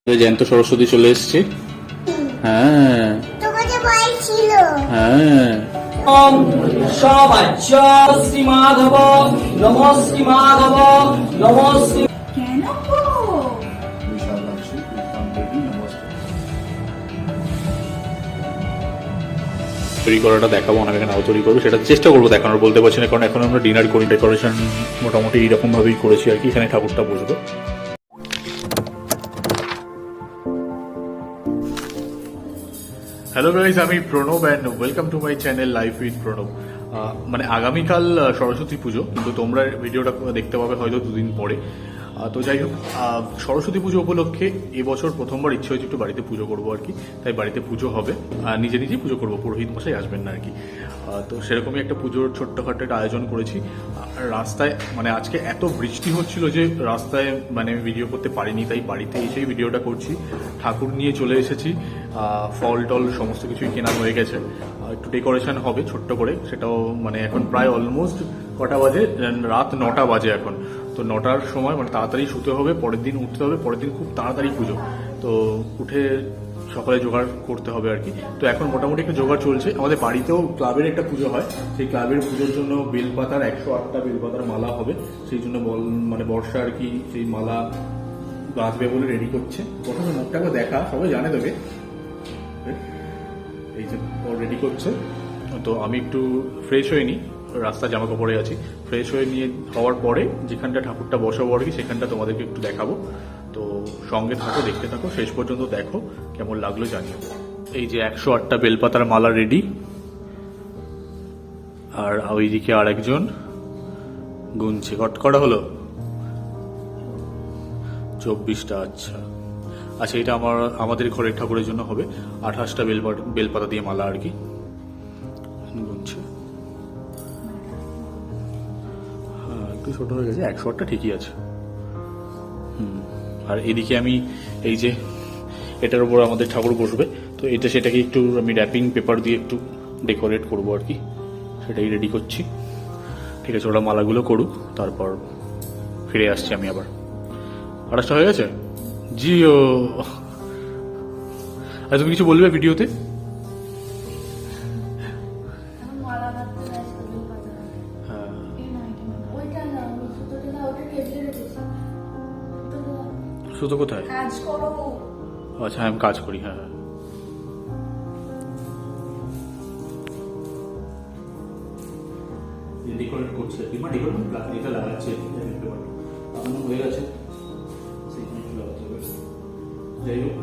জ্যান্ত সরস্বতী চলে এসছে। হ্যাঁ হ্যাঁ শ্রী মাধব নম শ্রী মাধব নম শ্রী। কেন গো? তৈরি করাটা দেখাবো, অনেকে নাও তৈরি করবো, সেটা চেষ্টা করবো দেখানোর। বলতে পারছি না কারণ এখন আমরা ডিনার করি। ডেকোরেশন মোটামুটি এইরকম ভাবেই করেছি আর কি। এখানে ঠাকুরটা বসবে। হ্যালো গাইজ, আমি Pranab and welcome to my channel life with Pranab. মানে আগামীকাল সরস্বতী পুজো, কিন্তু তোমরা ভিডিওটা দেখতে পাবে হয়তো দুদিন পরে। তো যাই হোক, সরস্বতী পুজো উপলক্ষে এবছর প্রথমবার ইচ্ছে হয়েছে একটু বাড়িতে পুজো করবো আর কি। তাই বাড়িতে পুজো হবে, নিজে নিজেই পুজো করবো, পুরোহিত মশাই আসবেন না আর কি। তো সেরকমই একটা পুজোর ছোট্টখাটো একটা আয়োজন করেছি। রাস্তায় মানে আজকে এত বৃষ্টি হচ্ছিল যে রাস্তায় মানে ভিডিও করতে পারিনি, তাই বাড়িতে এসেই ভিডিওটা করছি। ঠাকুর নিয়ে চলে এসেছি, ফল টল সমস্ত কিছুই কেনা হয়ে গেছে। একটু ডেকোরেশন হবে ছোট্ট করে, সেটাও মানে এখন প্রায় অলমোস্ট কটা বাজে, রাত 9টা বাজে এখন। তো 9টার সময় মানে তাড়াতাড়ি শুতে হবে, পরের দিন উঠতে হবে, পরের দিন খুব তাড়াতাড়ি পুজো। তো উঠে সকালে জোগাড় করতে হবে আর কি। তো এখন মোটামুটি একটা জোগাড় চলছে। আমাদের বাড়িতেও ক্লাবের একটা পুজো হয়, সেই ক্লাবের পুজোর জন্য বেলপাতার 108টা বেলপাতার মালা হবে। সেই জন্য মানে বর্ষা আর কি সেই মালা গাঁথবে বলে রেডি করছে। প্রথমে মুখটাকে দেখা, সবাই জানে তোকে, এই যে ও রেডি করছে। তো আমি একটু ফ্রেশ হয়ে নিই, রাস্তা জামা কাপড়ে আছি। ফ্রেশ হয়ে নিয়ে হওয়ার পরে যেখানটা ঠাকুরটা বসাবো আর কি, সেখানটা তোমাদেরকে একটু দেখাবো। তো সঙ্গে থাকো, দেখতে থাকো, শেষ পর্যন্ত দেখো, কেমন লাগলো জানিও। এই যে 108টা বেলপাতার মালা রেডি, আর ওইদিকে আর একজন গুনছে। কটা হলো? 24টা। আচ্ছা আচ্ছা, এটা আমাদের ঘরের ঠাকুরের জন্য হবে। 28টা বেলপাতা দিয়ে মালা আর কি গুনছে। হ্যাঁ, একটু ছোট হয়ে গেছে, 108টা ঠিকই আছে। আর এদিকে আমি এই যে এটার উপর আমাদের ঠাকুর বসবে, তো সেটাকে একটু আমি র্যাপিং পেপার দিয়ে একটু ডেকোরেট করবো আর কি, সেটাই রেডি করছি। ঠিক আছে, ওরা মালাগুলো করুক, তারপর ফিরে আসছি আমি আবার। 28টা হয়ে গেছে জিও। আর তুমি কিছু বলবে ভিডিওতে? সুতো কোথায়? আচ্ছা, আমি কাজ করি। হ্যাঁ ডেকোরেট করছে, এটা লাগাচ্ছে, হয়ে গেছে। যাই হোক,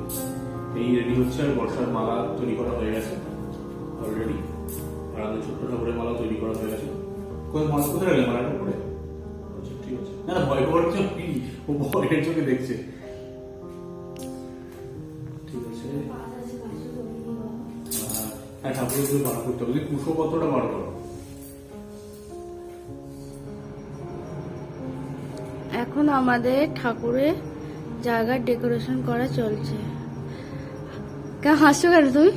এই রেডি হচ্ছে। আর বর্ষার মালা তৈরি করা হয়ে গেছে অলরেডি, আর আমাদের ছোট্ট ঠাকুরের মালা তৈরি করা হয়ে গেছে। মাছ কোথায় রাখলে মালাটা পরে? আচ্ছা ঠিক আছে। না না, ভয় পাওয়ার কি, ও ভয়ের চোখে দেখছে। ঠিক আছে, হ্যাঁ ঠাকুরের গুলো বার করতে হবে। কুশপত্রটা বার করো। এখন আমাদের ঠাকুরের জায়গার ডেকোরেশন করা চলছে। কেন হাসছো কেন তুমি?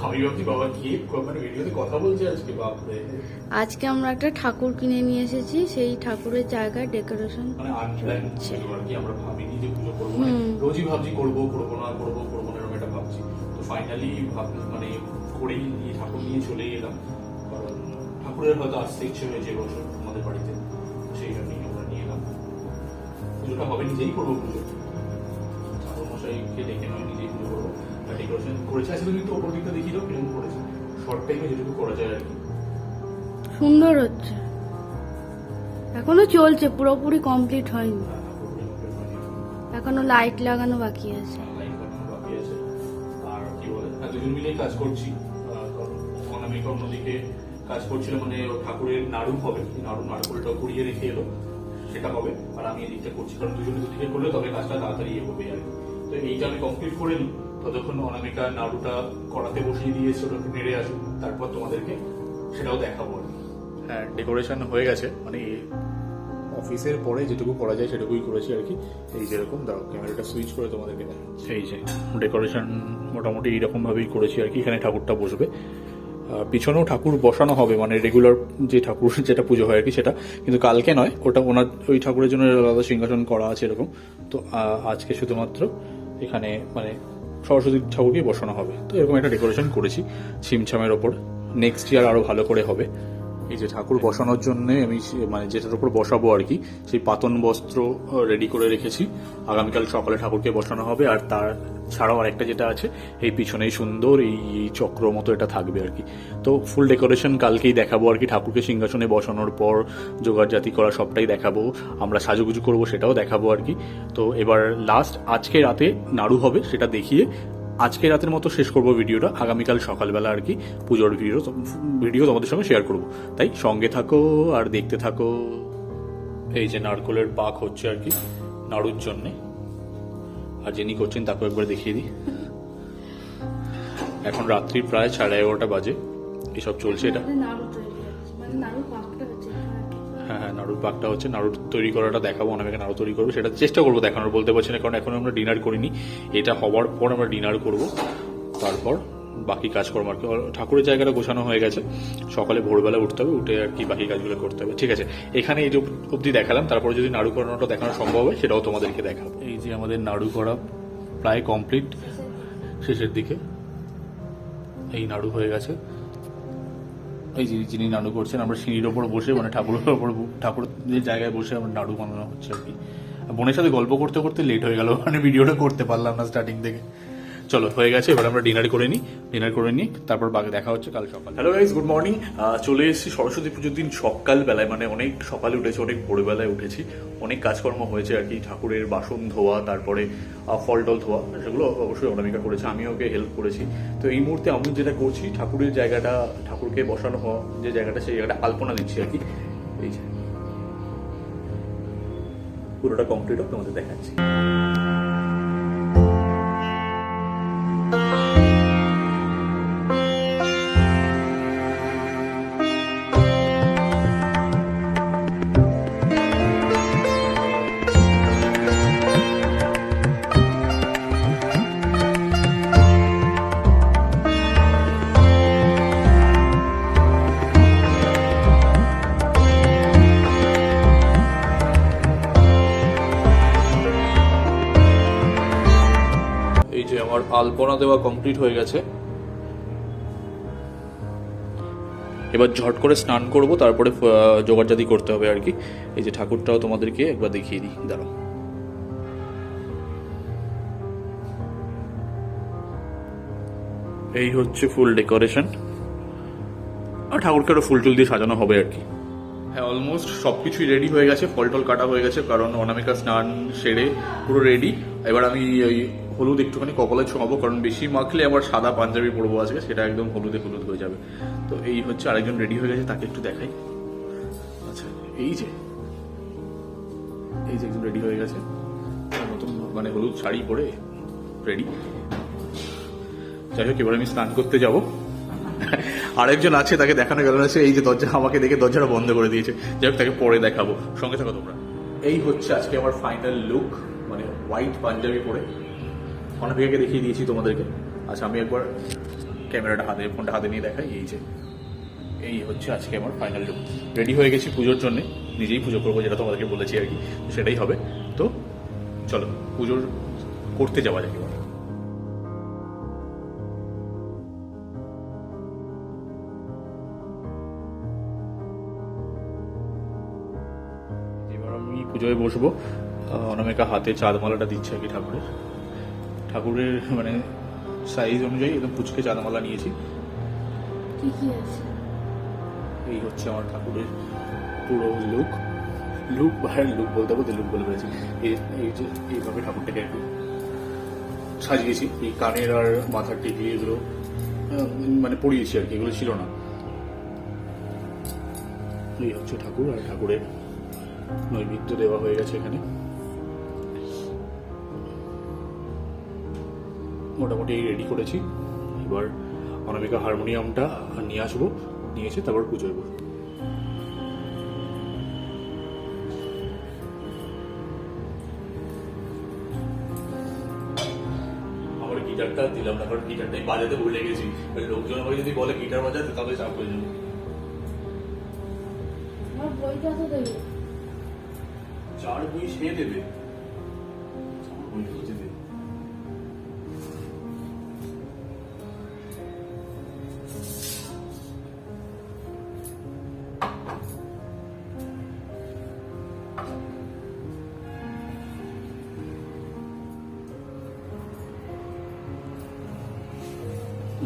আমি ভাবছি বাবা কি মানে ভিডিওতে কথা বলছে আজকে, বাপরে। আজকে আমরা একটা ঠাকুর কিনে নিয়ে এসেছি, সেই ঠাকুরের জায়গার ডেকোরেশন মানে আনপ্ল্যান আর কি। আমরা ভাবিনি যে পুজো করবো, রোজই ভাবছি করবো না এরকম একটা ভাবছি। তো ফাইনালি মানে করেই নিয়ে ঠাকুর নিয়ে চলে এলাম, কারণ ঠাকুরের হয়তো আসতে ইচ্ছে হয়েছে বছর আমাদের বাড়িতে, সেই জন্যই আমরা নিয়ে এলাম। পুজোটা হবে, নিজেই করবো পুজো, ঠাকুর মশাইকে ডেকে নয়, নিজেই পুজো করবো। ডেকোরেশন করেছে। আচ্ছা, তুমি একটু ওপর দিকটা দেখিয়ে দাও কিরকম করেছে, শর্ট টাইমে যেটুকু করা যায় আর কি। সুন্দর হচ্ছে, এখনো চলছে, পুরোপুরি কমপ্লিট হয়নি, এখনো লাইট লাগানো বাকি আছে। আর কি বলে, দুজন মিলেই কাজ করছি। অনামিকা অন্যদিকে কাজ করছিল, মানে ঠাকুরের নাড়ু হবে, নাড়ুটাও কুড়িয়ে রেখে এলো, সেটা হবে। আর আমি এদিকটা করছি, কারণ দুজনে দুদিকে করলে তবে কাজটা তাড়াতাড়ি হবে আর কি। তো এইটা আমি কমপ্লিট করে নিই, ততক্ষণ অনামিকা নাড়ুটা কড়াতে বসিয়ে দিয়েছে, ওটা একটু নেড়ে আসুক, তারপর তোমাদেরকে সেটাও দেখাবো আর কি। হ্যাঁ, ডেকোরেশন হয়ে গেছে, মানে অফিসের পরে যেটুকু করা যায় সেটুকুই করেছি আর কি। এই যেরকম দাঁড়াও, ক্যামেরাটা সুইচ করে তোমাদেরকে দেখাচ্ছি। এই যে ডেকোরেশন মোটামুটি এইরকম ভাবেই করেছি আর কি। এখানে ঠাকুরটা বসবে, পিছনেও ঠাকুর বসানো হবে, মানে রেগুলার যে ঠাকুর যেটা পুজো হয় আর কি সেটা, কিন্তু কালকে নয়, ওটা ওনার ওই ঠাকুরের জন্য আলাদা সিংহাসন করা আছে এরকম। তো আজকে শুধুমাত্র এখানে মানে সরস্বতী ঠাকুরকে বসানো হবে। তো এরকম একটা ডেকোরেশন করেছি ছিমছামের ওপর। নেক্সট ইয়ার আরো ভালো করে হবে। এই যে ঠাকুর বসানোর জন্য আমি মানে যেটার উপর বসাবো আর কি, সেই পাতন বস্ত্র রেডি করে রেখেছি। আগামীকাল সকালে ঠাকুরকে বসানো হবে। আর তার ছাড়াও আরেকটা যেটা আছে, এই পিছনেই সুন্দর এই চক্র মতো এটা থাকবে আর কি। তো ফুল ডেকোরেশন কালকেই দেখাবো আর কি। ঠাকুরকে সিংহাসনে বসানোর পর জোগাড়জাতি করা সবটাই দেখাবো। আমরা সাজুগুজু করবো সেটাও দেখাবো আর কি। তো এবার লাস্ট আজকে রাতে নাড়ু হবে, সেটা দেখিয়ে আজকে রাতের মতো শেষ করবো ভিডিওটা। আগামীকাল সকালবেলা আর কি পুজোর ভিডিও তোমাদের সঙ্গে শেয়ার করব। তাই সঙ্গে থাকো আর দেখতে থাকো। এই যে নারকোলের পাক হচ্ছে আর কি নাড়ুর জন্যে। আর যিনি করছেন তাকে একবার দেখিয়ে দিই। এখন রাত্রি প্রায় 11:30 বাজে, এসব চলছে এটা। নাড়ু তৈরি হচ্ছে, মানে নাড়ু পাকটা হচ্ছে। হ্যাঁ, নাড়ুর পাকটা হচ্ছে। নাড়ুর তৈরি করাটা দেখাবো, অনেকে নাড়ু তৈরি করবো, সেটা চেষ্টা করবো দেখানোর। বলতে পারছি না কারণ এখন আমরা ডিনার করিনি। এটা হওয়ার পর আমরা ডিনার করব, তারপর বাকি কাজকর্ম আর কি। ঠাকুরের জায়গাটা গোছানো হয়ে গেছে। সকালে ভোরবেলা উঠতে হবে, উঠে আর কি বাকি কাজগুলো করতে হবে। ঠিক আছে, এখানে এই যে অবধি দেখালাম, তারপরে যদি নাড়ু করানোটা দেখানো সম্ভব হয় সেটাও তোমাদেরকে দেখাবো। এই যে আমাদের নাড়ু করা প্রায় কমপ্লিট, শেষের দিকে। এই নাড়ু হয়ে গেছে। এই যে যিনি নাড়ু করছেন, আমরা সিঁড়ির ওপর বসে মানে ঠাকুরের জায়গায় বসে আমরা নাড়ু বানানো হচ্ছে আর কি। বোনের সাথে গল্প করতে করতে লেট হয়ে গেল, মানে ভিডিওটা করতে পারলাম না স্টার্টিং থেকে। চলো হয়ে গেছে, এবার আমরা ডিনার করে নিই, তারপর বাকি দেখা হচ্ছে কাল সকাল। Hello guys, good morning. চলে এসেছি সরস্বতী পুজোর দিন সকালবেলায়, মানে অনেক সকালে উঠেছি, অনেক ভোরবেলায় উঠেছি। অনেক কাজকর্ম হয়েছে আর কি। ঠাকুরের বাসন ধোয়া, তারপরে ফল টল ধোয়া, সেগুলো অবশ্যই অনামিকা করেছে, আমি ওকে হেল্প করেছি। তো এই মুহূর্তে আমি যেটা করছি, ঠাকুরের জায়গাটা, ঠাকুরকে বসানো হওয়া যে জায়গাটা, সেই জায়গাটা আলপনা দিচ্ছি আর কি। এই যে পুরোটা কমপ্লিট হোক, তোমাদের দেখাচ্ছি। আমার আলপনা দেওয়া কমপ্লিট হয়ে গেছে। এবার ঝট করে স্নান করব, তারপরে জোগাড়জাতি করতে হবে আর কি। এই যে ঠাকুরটাও তোমাদেরকে একবার দেখিয়ে দিই, দাঁড়াও। এই হচ্ছে ফুল ডেকোরেশন, আর ঠাকুরকে আরো ফুল টুল দিয়ে সাজানো হবে আর কি। হ্যাঁ, অলমোস্ট সবকিছুই রেডি হয়ে গেছে, ফল টল কাটা হয়ে গেছে, কারণ অনামিকা স্নান সেরে পুরো রেডি। এবার আমি ওই হলুদ একটুখানি কপালে ছোঁয়াবো, কারণ বেশি মাখলে আবার সাদা পাঞ্জাবি পরবো আজকে, সেটা একদম হলুদ হয়ে যাবে। তো এই হচ্ছে, আরেকজন রেডি হয়ে গেছে, তাকে একটু দেখাই। আচ্ছা, এই যে একজন রেডি হয়ে গেছে, নতুন মানে হলুদ শাড়ি পরে রেডি। যাই হোক, এবার আমি স্নান করতে যাব। আরেকজন আছে, তাকে দেখানো গেল না, সে এই যে দরজা আমাকে দেখে দরজাটা বন্ধ করে দিয়েছে। যাই হোক, তাকে পরে দেখাবো, সঙ্গে থাকো তোমরা। এই হচ্ছে আজকে আমার ফাইনাল লুক, মানে হোয়াইট পাঞ্জাবি পরে। অনেকে দেখিয়ে দিয়েছি তোমাদেরকে। আচ্ছা, আমি একবার ফোনটা হাতে নিয়ে দেখাই। এই হচ্ছে আজকে আমার ফাইনাল লুক। রেডি হয়ে গেছি পুজোর জন্য, নিজেই পুজো করবো, যেটা তোমাদেরকে বলেছি আর কি, সেটাই হবে। তো চলো পুজোর করতে যাওয়া যাক। এবার আমি পুজোয় বসবো। অনামিকা হাতে চাঁদমালাটা দিচ্ছে আর কি ঠাকুরের মানে সাইজ অনুযায়ী একদম পুচকে চাঁদমালা নিয়েছি। কি কি আছে? এই হচ্ছে আমার ঠাকুরের পুরো লুক বলতে লুক বলে পেরেছি। এই যে এইভাবে ঠাকুরটাকে একটু সাজিয়েছি। এই কানের আর মাথার টিকি এগুলো মানে পরিয়েছি আর কি, এগুলো ছিল না। এই হচ্ছে ঠাকুর, আর ঠাকুরের নৈবেদ্য দেওয়া হয়ে গেছে এখানে। মোটামুটি রেডি করেছি। এবার অনামিকা হারমোনিয়ামটা নিয়ে আসবো, নিয়ে এসে তারপর পুজোয় বসবো। আমার গিটারটা দিলাম না, কারণ গিটারটাই বাজাতে ভুলে গেছি। লোকজন আমাকে যদি বলে গিটার বাজাতে, তাহলে চাপ হয়ে যাবে। আমার বইটা তো দেবে, 4 বই সে দেবে।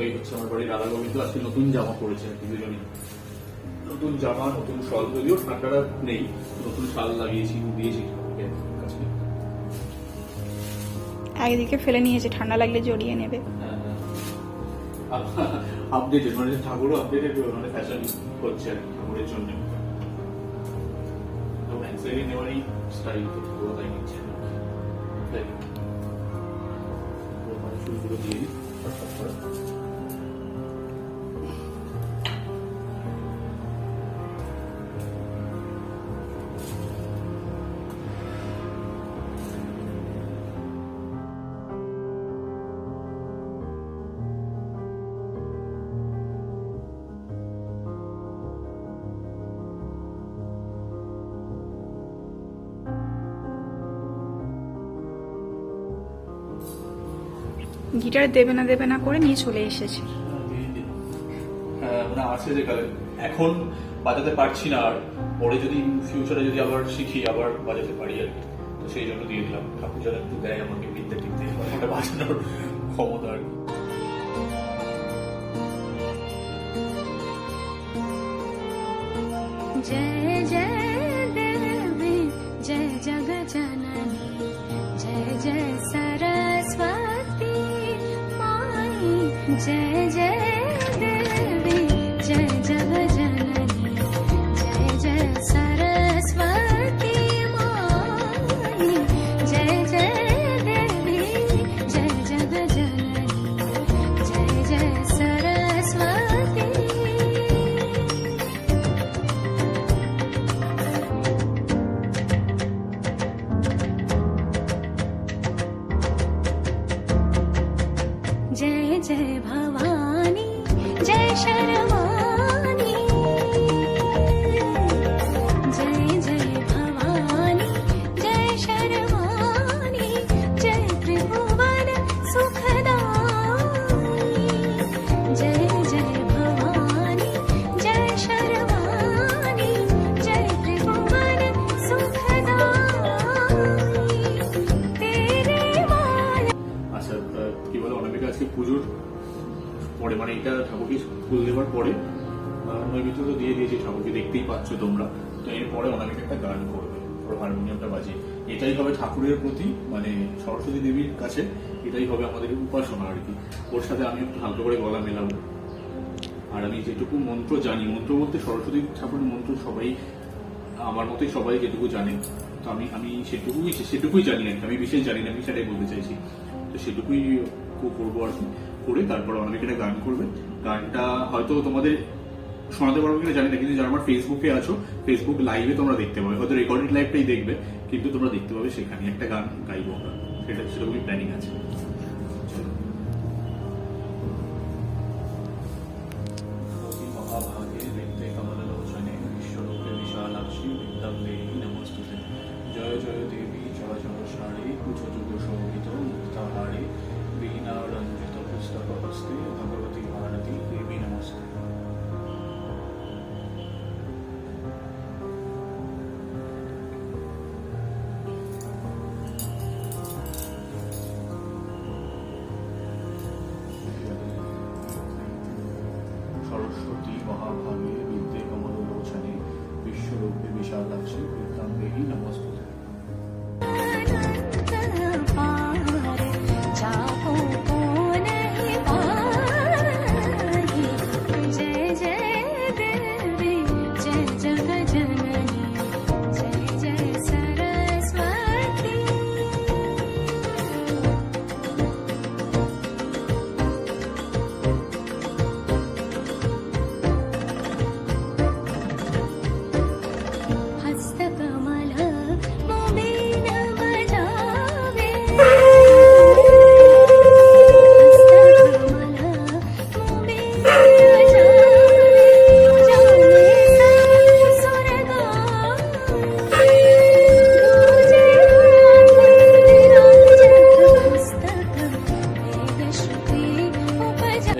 এই হচ্ছে আমার বাড়ির রাধা গোবিন্দ, আজকে নতুন জামা পরেছে দুজনই, নতুন জামা নতুন শল, যদিও ঠান্ডাটা নেই, নতুন শাল লাগিয়েছি দিয়েছি কাছে। একদিকে ফেলে নিয়েছে, ঠান্ডা লাগলে জড়িয়ে নেবে। আপডেটেড মানে ঠাকুরও আপডেটেড মানে ফ্যাশন করছে আর কি ঠাকুরের জন্য, তো অ্যান্সারি নেওয়ারই স্টাইল তো ঠাকুরও তাই নিচ্ছে। তাই ফুলগুলো দিয়ে দিই ফটফট করে। গিটার দেবে না করে নিয়ে চলে এসেছে। মানে আছে যে কালে এখন বাজাতে পারছি না, আর পরে যদি ফিউচারে যদি আবার শিখি আবার বাজাতে পারি আর কি, তো সেই জন্য দিয়ে দিলাম। ঠাকুর যেন একটু দেয় আমাকে বিদ্যে টিকতে, ওটা বাজানোর ক্ষমতা আর কি। जय जय देवी जय जगजननी जय जय सरस्वती माई जय जय देवी जय जगजननी जय जय सरस्वती माई जय जय देवी जय जगजननी जय जय सरस्वती। जय जय भवानी जय शर्वाणी जय जय भवानी जय शर्वाणी जय त्रिभुवन सुखदायी जय जय भवानी जय शर्वाणी जय त्रिभुवन सुखदायी तेरे माया। আচ্ছা কি বলে অনামিকা আজকে পুজোর পরে মানে এটা ঠাকুরকে ফুল দেওয়ার পরে নৈবেদ্য তো দিয়ে দিয়েছি ঠাকুরকে, দেখতেই পাচ্ছ তোমরা। তো এরপরে অনামিকা একটা গান করবে, ওর হারমোনিয়ামটা বাজিয়ে। এটাই হবে ঠাকুরের প্রতি মানে সরস্বতী দেবীর কাছে এটাই হবে আমাদের উপাসনা আর কি। ওর সাথে আমি একটু হালকা করে গলা মেলাবো। আর আমি যেটুকু মন্ত্র জানি, মন্ত্র বলতে সরস্বতী ঠাকুরের মন্ত্র সবাই আমার মতোই সবাই যেটুকু জানে, তো আমি সেটুকুই জানি আর কি, আমি বিশেষ জানি না, আমি সেটাই বলতে চাইছি। তো সেটুকুই করবো আর কি, করে তারপর অনামিকা গান করবে। গানটা হয়তো তোমাদের শোনাতে পারবো কিনা জানি না, কিন্তু যারা আমার ফেসবুকে আছো ফেসবুক লাইভে তোমরা দেখতে পাবে, হয়তো রেকর্ডেড লাইভটাই দেখবে, কিন্তু তোমরা দেখতে পাবে সেখানে একটা গান গাইবো আমরা, সেরকমই প্ল্যানিং আছে। মহাভাগে দেখতে কমললোচনে বিশ্বরূপে বিশালাক্ষী বিদ্যাং দেবী নমস্তুতে। জয় জয় দেবী জয় জয় শাড়ি কুচযুগ শোভিত মুক্তাহারে বীণা রঞ্জিত পুস্তক হস্তে ভগবতী ভারতী দেবী নমস্তে। সরস্বতী মহাভাগে বিদ্যে কমললোচনে বিশ্বরূপে বিশালাক্ষী বিদ্যাং দেবী নমস্তুতে।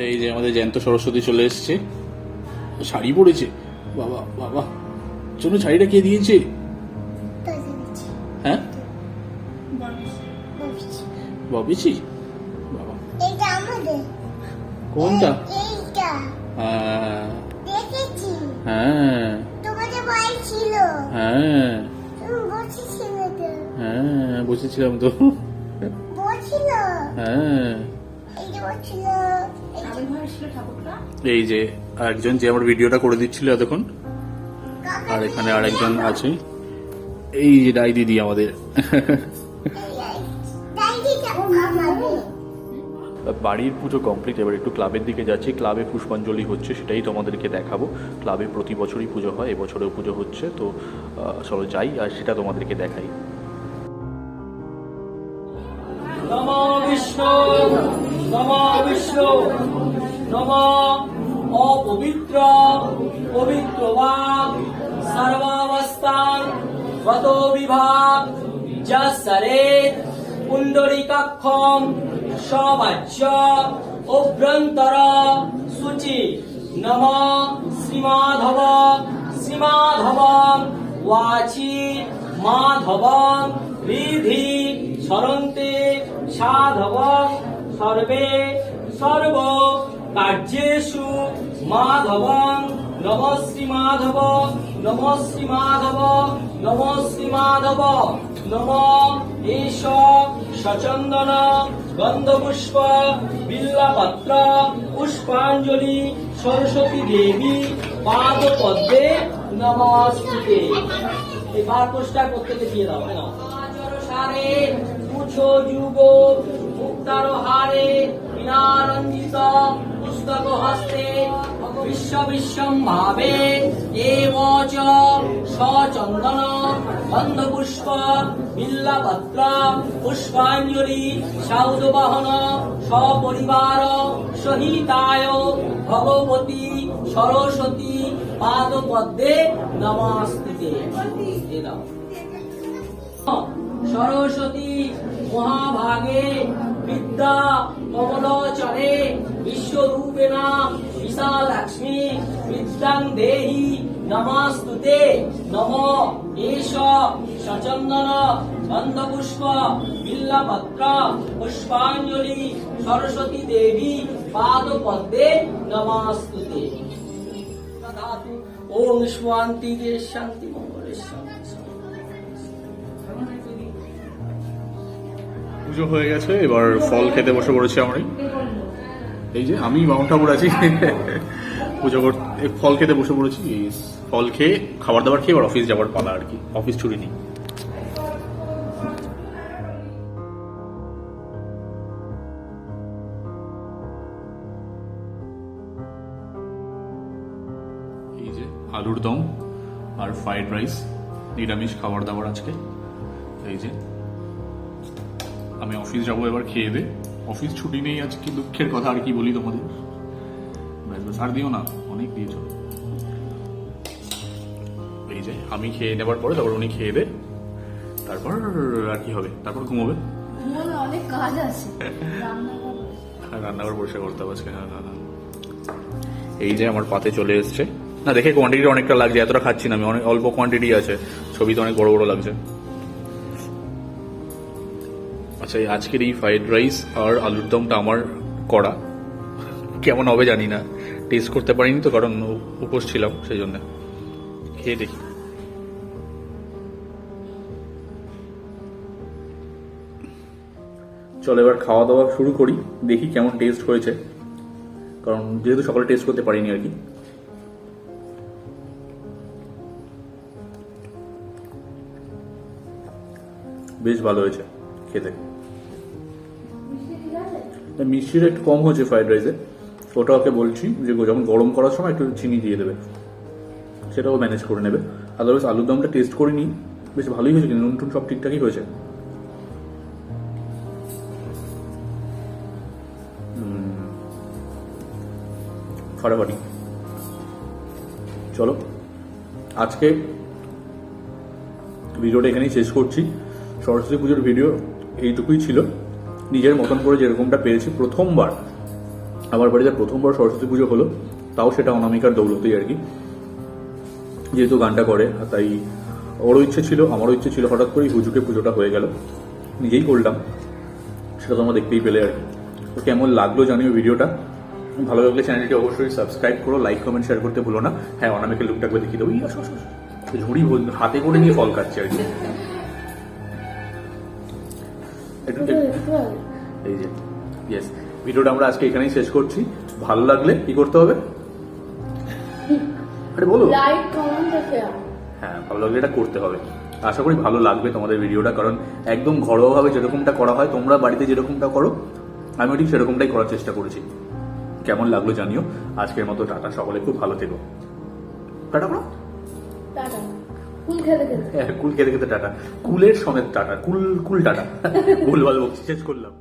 এই যে আমাদের জ্যান্ত সরস্বতী চলে এসছে, শাড়ি পরেছে। বাবা বাবা, জন্য শাড়িটা কে দিয়েছে? হ্যাঁ বাবিছি বাবা, কোনটা? এইটা হ্যাঁ দেখেছি, হ্যাঁ তোমাদের বাড়ি ছিল, হ্যাঁ তুমি বসেছিলে তো, হ্যাঁ বসেছিলাম তো। বসছিল, হ্যাঁ এই যে বসছিল, এই যে একজন যে আমার ভিডিওটা করে দিচ্ছিল এতক্ষণ, আর এখানে আরেকজন আছে, এই যে ডাই দিদি আমাদের। বাড়ির পুজো কমপ্লিট, এবার একটু ক্লাবের দিকে যাচ্ছি। ক্লাবে পুষ্পাঞ্জলি হচ্ছে, সেটাই তোমাদেরকে দেখাবো। ক্লাবে প্রতি বছরই পুজো হয়, এবছরেও পুজো হচ্ছে, তো চলো যাই আর সেটা তোমাদেরকে দেখাই। নমো বিষ্ণু, নমো বিষ্ণু, নমো অপবিত্র পবিত্র বা সর্বাবস্থান গতো বিভাগ যসরে পুণ্ডরিকাক্ষম সবাচ্য অভ্যন্তর সূচি নম শ্রীমাধব শ্রীমাধব ওয়াচি মাধব বিধি সরন্তে সাধব সর্বে সর্ব কার্যেষু মাধব নম শ্রী মাধব নম শ্রী মাধব নম শ্রী মাধব নম এষ সচন্দন গন্ধপুষ্প বিল্লপত্র পুষ্পাঞ্জলি সরস্বতী দেবী পাদপদ্মে নমস্তুতে। এবার পোস্টার প্রত্যেকে দিয়ে দাও। সারে পুছো যুগ মুক্তার হারে বিনারঞ্জিত পুস্তক হস্তে বিশ্ব বিশ্বম ভাবে এবচ সচন্দন গন্ধপুষ্প বিল্লপত্র পুষ্পাঞ্জলি সাউদবাহন সপরিবার সহিতায় ভগবতী সরস্বতী পাদপদ্মে নমস্তুতে। সরস্বতী মহাভাগে বিদ্যা কমলোচরে বিশ্বরূপেণা বিশালাক্ষ্মী বিদ্যাং দেহি নমস্তুতে। নম এষ সচন্দন গন্ধপুষ্প বিল্লপত্র পুষ্পাঞ্জলি সরস্বতী দেবী পাদপদ্মে নমস্তুতে। ওম শান্তি শান্তি মঙ্গলে শান্তি। পুজো হয়ে গেছে, এবার ফল খেতে বসে পড়েছি আমরা। এই যে আমি মাউন্ট ঠাকুর আছি, পুজো করতে ফল খেতে বসে পড়েছি। ফল খেয়ে খাবার দাবার খেয়ে এবার অফিস যাবার পালা আর কি, অফিস ছুটি নেই। এই যে আলুর দম আর ফ্রাইড রাইস, নিরামিষ খাবার দাবার আজকে। এই যে আমি অফিস যাবো এবার খেয়ে দে, অফিস ছুটি নেই আজকে, দুঃখের কথা আর কি বলি তোমাদের। আর দিও না, অনেক দিয়েছ। এই যে আমি খেয়ে নেবার পরে তারপর উনি খেয়ে দে, তারপর আর কি হবে, তারপর ঘুমোবে। অনেক কাজ আছে, রান্নাঘর পরিষ্কার করতে হবে আজকে। এই যে আমার পাতে চলে এসছে, না দেখে কোয়ান্টিটি অনেকটা লাগছে, এতটা খাচ্ছি না আমি, অনেক অল্প কোয়ান্টিটি আছে, ছবিতে অনেক বড় বড় লাগছে। আচ্ছা, আজকের এই ফ্রাইড রাইস আর আলুর দমটা আমার করা, কেমন হবে জানি না, টেস্ট করতে পারিনি তো, কারণ উপোস ছিলাম, সেই জন্য। খেয়ে দেখি। চলো এবার খাওয়া দাওয়া শুরু করি, দেখি কেমন টেস্ট হয়েছে, কারণ যেহেতু সকালে টেস্ট করতে পারিনি আর কি। বেশ ভালো হয়েছে খেতে। মিষ্টিটা একটু কম হয়েছে ফ্রাইড রাইসে, ওটা ওকে বলছি যে যখন গরম করার সময় একটু চিনি দিয়ে দেবে, সেটাও ম্যানেজ করে নেবে। আদারওয়াইজ আলুর দমটা টেস্ট করে নিই, বেশ ভালোই হয়েছে, কিন্তু নুন টুন সব ঠিকঠাকই হয়েছে। ফাটাফাটি। চলো আজকে ভিডিওটা এখানেই শেষ করছি। সরস্বতী পুজোর ভিডিও এইটুকুই ছিল, নিজের মতন করে যেরকমটা পেরেছি। প্রথমবার আমার বাড়িতে প্রথমবার সরস্বতী পুজো হলো, তাও সেটা অনামিকার দৌলতেই আর কি, যেহেতু গানটা করে, তাই ওরও ইচ্ছে ছিল আমারও ইচ্ছে ছিল, হঠাৎ করেই হুজুকে পুজোটা হয়ে গেল, নিজেই করলাম, সেটা তোমরা দেখতেই পেলে আর কি। তো কেমন লাগলো জানিও ভিডিওটা, ভালো লাগলে চ্যানেলটি অবশ্যই সাবস্ক্রাইব করো, লাইক কমেন্ট শেয়ার করতে ভুলো না। হ্যাঁ, অনামিকের লুকটা একবার দেখিয়ে দেবো। ঝুড়ি হাতে করে নিয়ে ফল খাচ্ছে আর কি। এই যে ইয়েস, ভিডিওটা আমরা আজকে এখানেই শেষ করছি। ভালো লাগলে কি করতে হবে? আরে বলো। Like comment share. হ্যাঁ, ভালো লাগলে এটা করতে হবে। আশা করি ভালো লাগবে তোমাদের ভিডিওটা, কারণ একদম ঘরোয়াভাবে যেরকমটা করা হয়, তোমরা বাড়িতে যেরকমটা করো আমিও ঠিক সেরকমটাই করার চেষ্টা করেছি। কেমন লাগলো জানিও। আজকের মতো টাটা, সকলে খুব ভালো থেকো। টাটা করো। টাটা। কুল খেতে খেতে। হ্যাঁ, কুল খেতে খেতে টাটা, কুলের সমেত টাটা, কুল টাটা। ভুলভাল বকছি, শেষ করলাম।